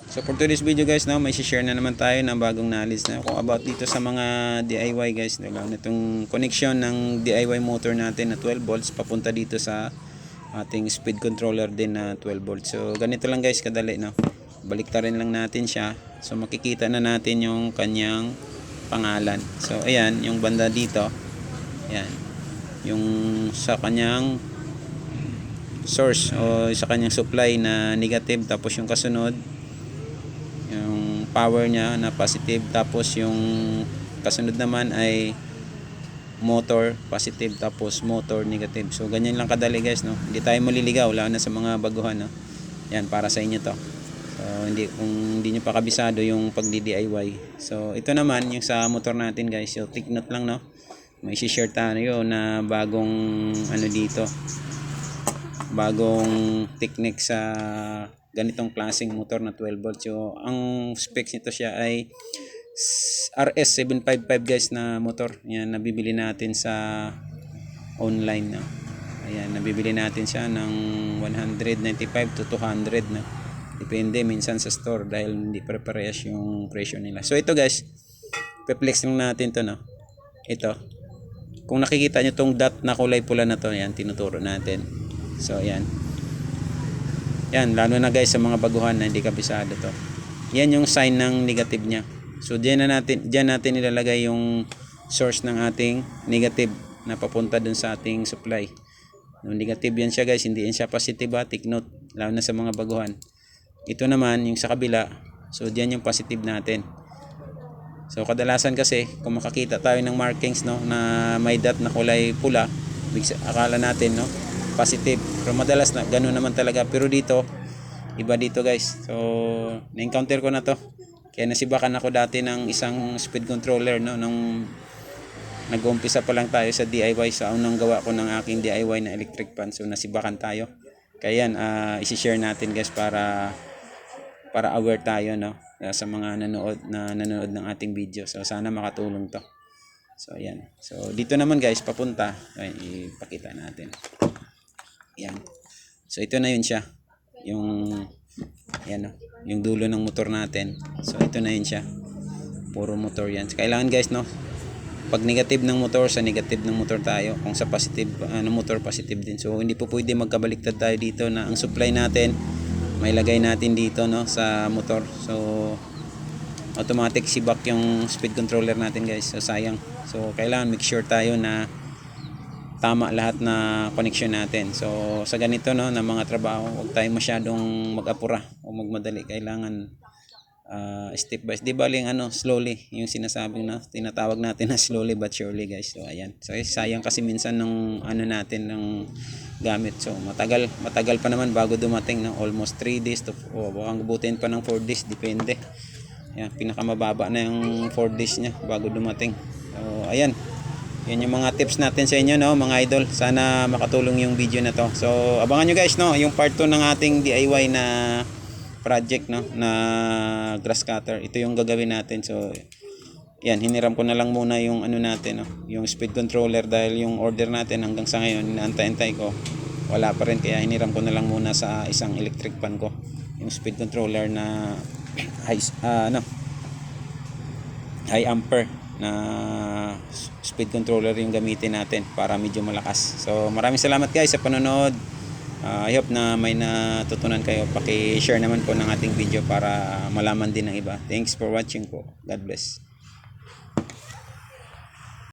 So for today's video guys, now may share na naman tayo ng bagong knowledge na kung about dito sa mga DIY guys, lalo na itong connection ng DIY motor natin na 12 volts papunta dito sa ating speed controller din na 12 volts. So ganito lang guys kadali, no. Baliktarin lang natin siya. So makikita na natin yung kanyang pangalan. So ayan, yung banda dito. Ayan. Yung sa kanyang source o sa kanyang supply na negative, tapos yung kasunod yung power niya na positive, tapos yung kasunod naman ay motor positive, tapos motor negative. So ganyan lang kadali guys, no. Hindi tayo maliligaw lalo na sa mga baguhan, no. Yan para sa inyo to. So kung hindi niyo pa kabisado yung pagdi-DIY. So ito naman yung sa motor natin guys. So take note lang, no. May i-share tayo na bagong ano dito. Bagong technique sa ganitong klaseng motor na 12 volts. So ang specs nito siya ay RS755 guys na motor. Yan, nabibili natin sa online, no. Ayan, nabibili natin siya ng 195 to 200 na. Depende minsan sa store dahil hindi pare-parehas yung presyo nila. So ito guys, pe-flex lang natin to, no. Ito. Kung nakikita nyo tong dot na kulay pula na to, yan tinuturo natin. So ayan. Yan, lalo na guys sa mga baguhan na hindi kabisado to. Yan yung sign ng negative niya. So diyan natin ilalagay yung source ng ating negative na papunta dun sa ating supply. Yung negative yan siya guys, hindi yan siya positive, take note, lalo na sa mga baguhan. Ito naman yung sa kabila. So diyan yung positive natin. So kadalasan kasi kung makakita tayo ng markings, no, na may dot na kulay pula, akala natin, no, positive. Pero madalas na ganoon naman talaga. Pero dito, iba dito guys. So na-encounter ko na to. Kaya nasibakan ako dati ng isang speed controller, no, nung nag-uumpisa pa lang tayo sa DIY. So unang gawa ko ng aking DIY na electric fan. So nasibakan tayo. Kaya yan, i-share natin guys para aware tayo, no, sa mga nanonood ng ating video. So sana makatulong to. So ayan. So dito naman guys papunta. Ayan, ipakita natin. Yan. So ito na yun siya. Yung yan, no, yung dulo ng motor natin. So ito na yun siya. Puro motor yan. So, kailangan guys, no, pag negative ng motor, sa negative ng motor tayo. Kung sa positive motor, positive din. So hindi po pwede magkabaliktad tayo dito na ang supply natin may lagay natin dito, no, sa motor. So automatic sibak yung speed controller natin guys. So sayang. So kailangan make sure tayo na tama lahat na connection natin. So sa ganito, no, na mga trabaho, huwag tayo masyadong mag-apura o magmadali. Kailangan step by step. Di baling slowly yung sinasabing, no, tinatawag natin na slowly but surely guys. So ayan. So sayang kasi minsan ng natin ng gamit. So matagal pa naman bago dumating, no, almost 3 days to baka abutin pa ng 4 days, depende. Yan, pinakamababa na yung 4 days niya bago dumating. So ayan. Yan yung mga tips natin sa inyo, no, mga idol. Sana makatulong yung video na to. So abangan nyo guys, no, yung part 2 ng ating DIY na project, no, na grass cutter. Ito yung gagawin natin. So yan, hiniram ko na lang muna yung natin, no, yung speed controller dahil yung order natin hanggang sa ngayon inaantay-antay ko, wala pa rin, kaya hiniram ko na lang muna sa isang electric fan ko yung speed controller na high ampere na speed controller yung gamitin natin para medyo malakas. So maraming salamat guys sa panonood. I hope na may natutunan kayo. Paki-share naman po ng ating video para malaman din ng iba. Thanks for watching po. God bless.